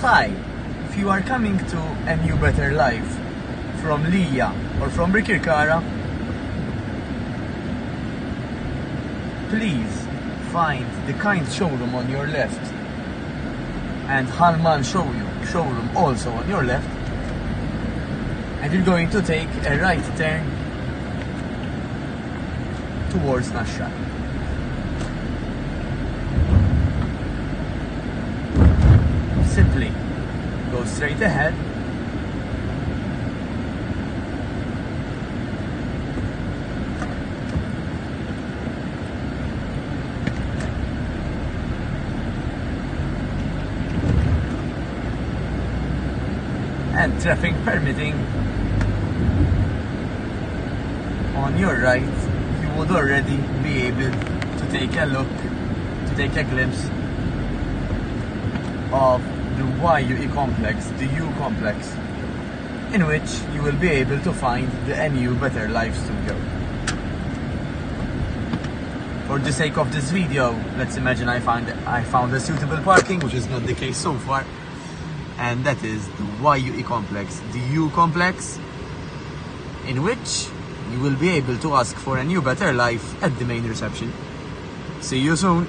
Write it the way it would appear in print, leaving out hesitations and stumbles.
Hi, if you are coming to a new better life from Lija or from LijaBkara, please find the kind showroom on your left and Halman showroom also on your left, and you're going to take a right turn towards Nashra. Simply go straight ahead and traffic permitting, on your right you would already be able to take a look, to take a glimpse of the YUE complex, the U complex, in which you will be able to find the new better life studio. For the sake of this video, let's imagine I found a suitable parking, which is not the case so far, and that is the YUE complex, the U complex, in which you will be able to ask for a new better life at the main reception. See you soon.